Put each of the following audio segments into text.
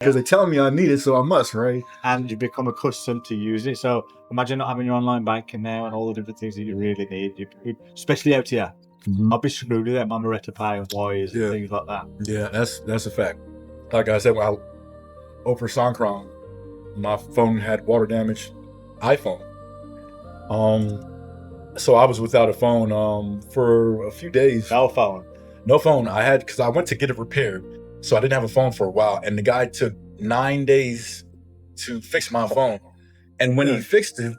because they're telling me I need it, so I must, right? And you become accustomed to use it. So imagine not having your online banking now and all the different things that you really need, especially out here. Mm-hmm. I'll be screwed with them Amaretto Pay and wires and things like that. Yeah, that's a fact. Like I said, over Songkran, my phone had water damage. iPhone. So I was without a phone for a few days. No phone. No phone. Because I went to get it repaired, so I didn't have a phone for a while, and the guy took 9 days to fix my phone. And when he fixed it,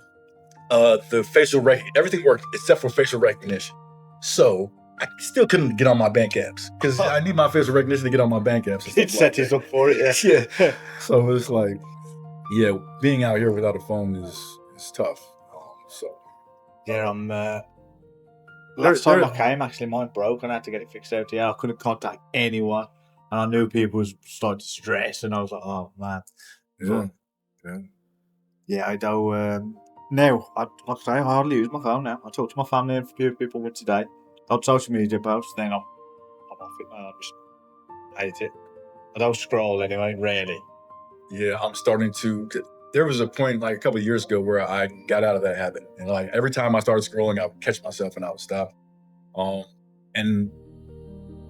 the everything worked except for facial recognition. So I still couldn't get on my bank apps because I need my facial recognition to get on my bank apps. It set us up for it. Yeah. Yeah. So it's like, yeah, being out here without a phone is tough. Yeah, last time I came, actually, mine broke and I had to get it fixed out here. I couldn't contact anyone, and I knew people was starting to stress, and I was like, oh man. Yeah, I do. Now, like I say, I hardly use my phone now. I talk to my family and a few people with today. On social media posts, then I'm off it, man. I just hate it. I don't scroll anyway, rarely. Yeah, I'm starting to. There was a point like a couple of years ago where I got out of that habit, and like every time I started scrolling, I would catch myself and I would stop. And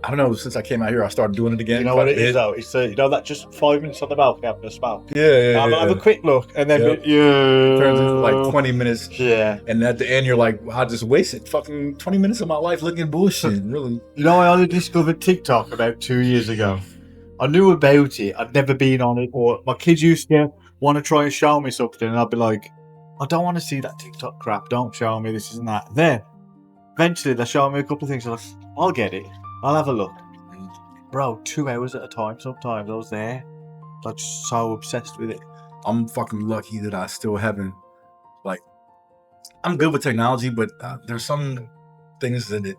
I don't know. Since I came out here, I started doing it again. You know what it is though? It's that just 5 minutes on the balcony having a smoke. Yeah. I'll have a quick look, and then turns into like 20 minutes. Yeah. And at the end, you're like, I just wasted fucking 20 minutes of my life looking at bullshit. Really. You know, I only discovered TikTok about 2 years ago. I knew about it. I'd never been on it, or my kids used to want to try and show me something, and I'd be like, I don't want to see that TikTok crap. Don't show me this and that. Then, eventually, they show me a couple of things. I'm like, I'll get it. I'll have a look. Bro, 2 hours at a time sometimes. I was there. Like, so obsessed with it. I'm fucking lucky that I still haven't, like, I'm good with technology, but there's some things that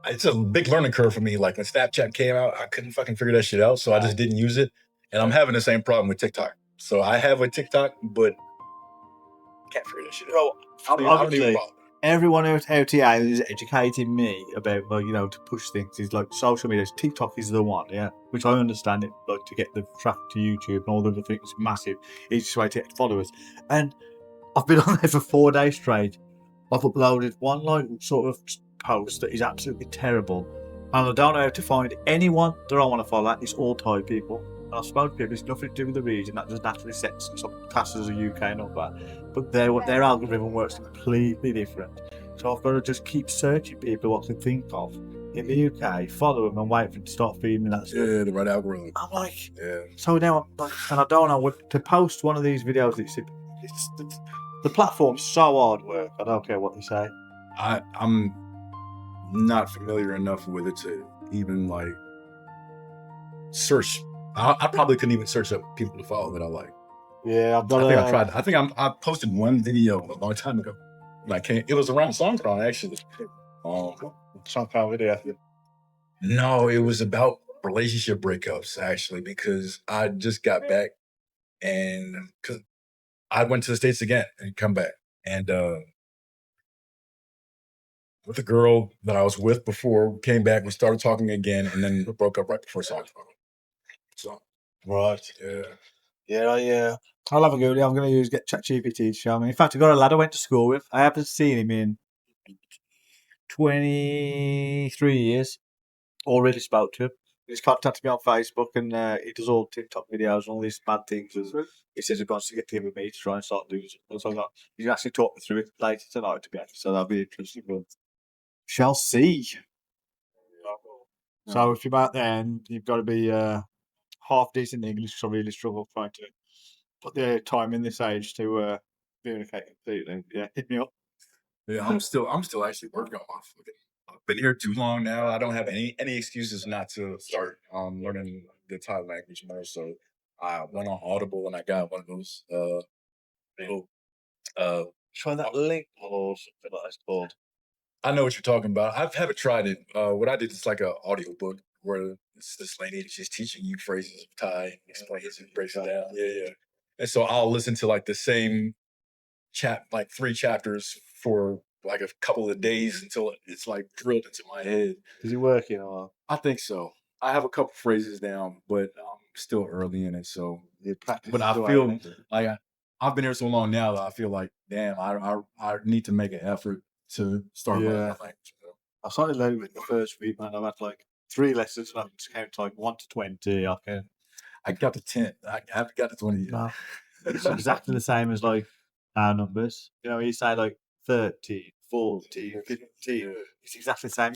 it's a big learning curve for me. Like when Snapchat came out, I couldn't fucking figure that shit out, so I just didn't use it. And I'm having the same problem with TikTok. So I have a TikTok, but can't figure that shit out. I don't even bother. Everyone out here is educating me about, to push things. Is like social media. TikTok is the one, yeah. Which I understand it, like to get the traffic to YouTube and all the other things, massive. Easiest way to get followers. And I've been on there for 4 days straight. I've uploaded one sort of post that is absolutely terrible, and I don't know how to find anyone that I want to follow. It's all Thai people, and I've spoken to people. It's nothing to do with the region. That just naturally sets some classes as a UK number, but their algorithm works completely different. So I've got to just keep searching people I can think of in the UK, follow them, and wait for them to start feeding me that stuff. Yeah, the right algorithm. I'm like, So now I'm like, and I don't know what to post one of these videos. It's the platform's so hard work. I don't care what they say. I'm not familiar enough with it to even like search. I probably couldn't even search up people to follow that I like. Yeah, I think I tried. I posted one video a long time ago. It was around Songkran actually. Songkran video. No, it was about relationship breakups actually, because I just got back and because I went to the States again and come back, and with the girl that I was with before came back, we started talking again, and then we broke up right before Songkran. So right, yeah. I'll have a go. I'm going to get ChatGPT to show me. In fact, I got a lad I went to school with. I haven't seen him in 23 years. Already spoke to him. He's contacted me on Facebook, and he does all TikTok videos and all these bad things. He says he wants to get in with me to try and start doing something. So I thought, you can actually talk me through it later tonight, to be honest. So that'll be interesting. But shall see. So if you're out there, and you've got to be half decent English, because I really struggle trying to put the time in this age to communicate completely. Yeah, hit me up. Yeah, I'm still actually working on my fucking. I've been here too long now. I don't have any excuses not to start learning the Thai language more. So I went on Audible and I got one of those little try that link or something like that's called. I know what you're talking about. I haven't tried it. What I did is like an audiobook where it's this lady she's teaching you phrases of Thai, explains and breaks it down. Yeah. And so I'll listen to like the same like 3 chapters for like a couple of days until it's like drilled into my head. Is it working or? I think so. I have a couple phrases down, but still early in it. So, The practice but is I the way, feel isn't it? like I've been here so long now that I feel like, damn, I need to make an effort to start learning Yeah. the language. I started learning it the first week, man. I've had like 3 lessons and I can count like 1 to 20. I can. I got to 10. I haven't got to 20 yet. No. It's exactly the same as like our numbers. You know, you say like 30, 40, 50. Yeah. It's exactly the same.